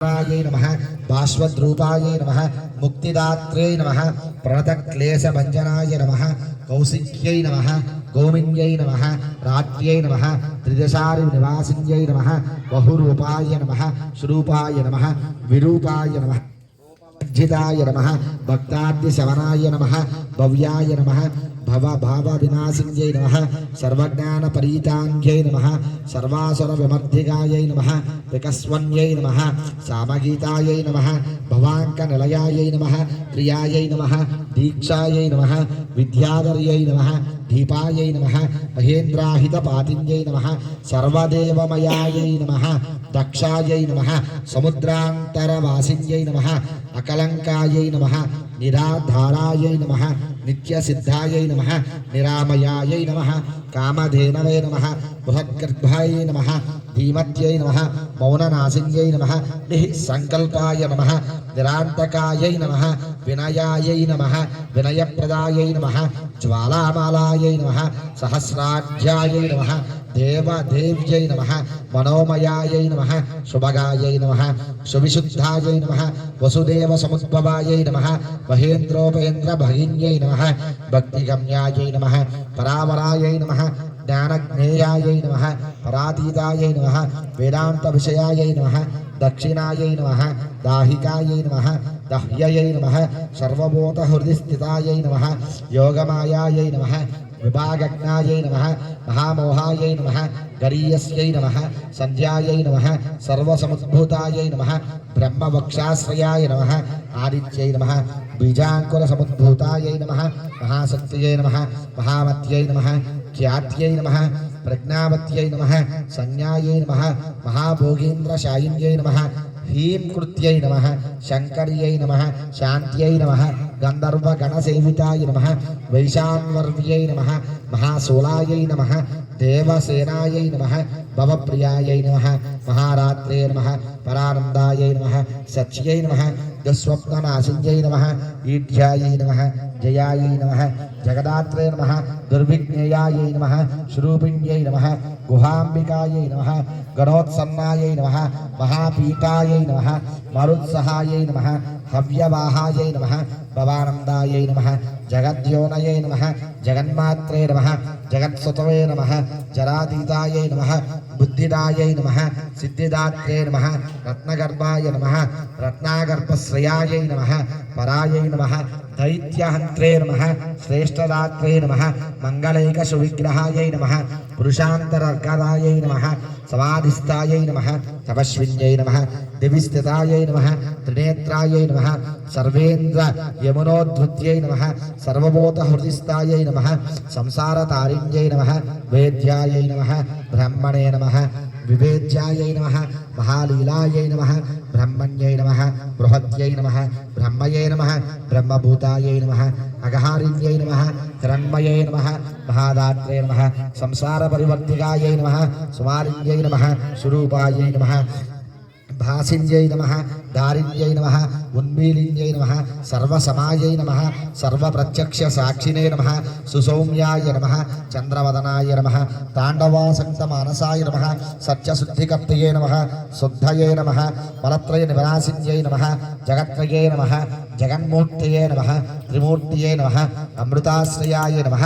नमः भास्वद्रूपाय नमः मुक्तिदात्रे नमः प्रणतक्लेशभञ्जनाय नमः कौशिक्यै नमः गोविन्द्यै नमः राज्ञै नमः त्रिदशारिनिवासिन्यै नमः बहुरूपाय नमः स्वरूपाय नमः विरूपाय नमः जिताय नमः भक्ताद्यशवनाय नमः भव्याय नमः भवभावविनाशिन्यै नमः सर्वज्ञानपरीताङ्ग्यै नमः सर्वासुरविमर्दिकायै नमः विकस्वन्यै नमः सामगीतायै नमः भवाङ्कनिलयायै नमः प्रियायै नमः दीक्षायै नमः विद्याधर्यै नमः दीपायै नमः महेन्द्राहितपातिन्यै नमः सर्वदेवमयायै नमः दक्षायै नमः समुद्रान्तरवासिन्यै नमः अकलङ्कायै नमः निराधारायै नमः नित्यसिद्धायै नमः निरामयायै नमः कामधेनवे नमः बृहद्गर्भायै नमः धीमत्यै नमः मौननासिन्यै नमः निःसङ्कल्पाय नमः निरान्तकायै नमः विनयायै नमः विनयप्रदायै नमः ज्वालामालायै नमः सहस्राढ्यायै नमः देवदेव्यै नमः मनोमयायै नमः शुभगायै नमः सुविशुद्धायै नमः वसुदेवसमुद्भवायै नमः महेन्द्रोपेन्द्रभगिन्यै नमः भक्तिगम्यायै नमः परावरायै नमः ज्ञानज्ञेयायै नमः परातीतायै नमः वेदान्तविषयायै नमः दक्षिणायै नमः दाहिकायै नमः दह्ययै नमः सर्वभूतहृदिस्थितायै नमः योगमायायै नमः विभागज्ञायै नमः महामोहायै नमः गरीयस्यै नमः संध्यायै नमः सर्वसमुद्भूतायै नमः ब्रह्मवक्षाश्रयाय नमः आदित्यै नमः बीजाङ्कुरसमुद्भूतायै नमः महाशक्त्यै नमः महामत्यै नमः ख्यात्यै नमः प्रज्ञावत्यै नमः संज्ञायै नमः महाभोगीन्द्रशायिन्यै नमः ह्रीं कृत्यै नमः शङ्कर्यै नमः शान्त्यै नमः गन्धर्वगणसेविताय नमः वैशान्वर्यै नमः महाशूलायै नमः देवसेनायै नमः भवप्रियायै नमः महारात्रे नमः परानन्दायै नमः सच्यै नमः दुःस्वप्ननाशिन्यै नमः ईढ्यायै नमः जयायै नमः जगदात्रे नमः दुर्विज्ञेयायै नमः स्वरूपिण्यै नमः गुहाम्बिकायै नमः गणोत्सन्नायै नमः महापीठायै नमः मरुत्सहायै नमः हव्यवाहायै नमः भवानन्दायै नमः जगद्योनये नमः जगन्मात्रे नमः जगत्सुतवे नमः जरातीतायै नमः बुद्धिदायै नमः सिद्धिदात्रे नमः रत्नगर्भाय नमः रत्नागर्भश्रयायै नमः परायै नमः दैत्यहन्त्रे नमः श्रेष्ठदात्रे नमः मङ्गलैकसुविग्रहायै नमः पुरुषान्तरर्गदायै नमः समाधिस्थायै नमः तपस्विन्यै नमः दिविस्थितायै नमः त्रिनेत्रायै नमः सर्वेन्द्र यमुनोद्धृत्यै नमः सर्वभूतहृदिस्थायै नमः संसारतारिण्यै नमः वेद्यायै नमः ब्रह्मणे नमः विवेद्यायै नमः महालीलायै नमः ब्रह्मण्यै नमः बृहत्यै नमः ब्रह्मये नमः ब्रह्मभूतायै नमः अघहारिण्यै नमः हिरण्मये नमः महादात्रे नमः संसारपरिवर्तिकायै नमः सुमारिण्यै नमः स्वरूपायै नमः भासिन्यै नमः दारिण्यै नमः उन्मीलिन्यै नमः सर्वसमायै नमः सर्वप्रत्यक्षसाक्षिणे नमः सुसौम्याय नमः चन्द्रवदनाय नमः ताण्डवासक्तमानसाय नमः सत्यशुद्धिकर्तये नमः शुद्धये नमः मलत्रयनिवासिन्यै नमः जगत्त्रये नमः जगन्मूर्तये नमः त्रिमूर्तये नमः अमृताश्रयाय नमः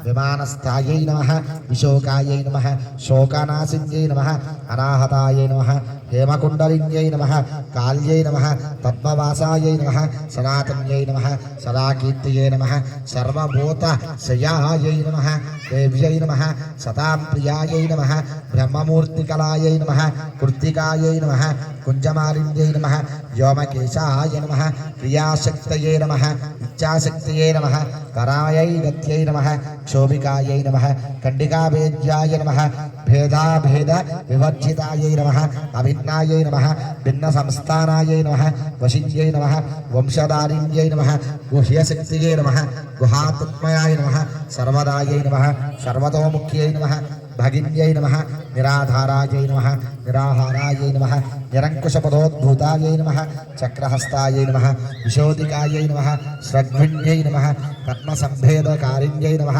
विमानस्थायै नमः विशोकायै नमः शोकनाशिन्यै नमः अनाहतायै नमः हेमकुण्डलिन्यै नमः काल्यै नमः पद्मवासायै नमः सनातन्यै नमः सदाकीर्तये नमः सर्वभूतशयायै नमः देव्यै नमः सतां प्रियायै नमः ब्रह्ममूर्तिकलायै नमः कृत्तिकायै नमः कुञ्जमालिन्यै नमः व्योमकेशाय नमः क्रियाशक्तये नमः इच्छाशक्तये नमः करायै गत्यै नमः क्षोभिकायै नमः कण्डिकाभेद्याय नमः भेदाभेद विवर्जितायै नमः अभिन्नायै नमः भिन्नसंस्थानायै नमः वशिन्यै नमः वंशधारिण्यै नमः गुह्यशक्तिये नमः गुहात्मयाय नमः सर्वदायै नमः सर्वतोमुख्यै नमः भगिन्यै नमः निराधारायै नमः निराहारायै नमः निरङ्कुशपदोद्भूतायै नमः चक्रहस्तायै नमः विशोधिकायै नमः स्रग्विण्यै नमः पद्मसम्भेदकारिण्यै नमः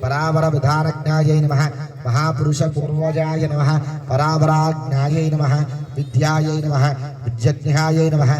परावरविधानज्ञायै नमः महापुरुषपूर्वजाय नमः परावराज्ञायै नमः విద్యాయై నమః విద్యజ్ఞాయై నమః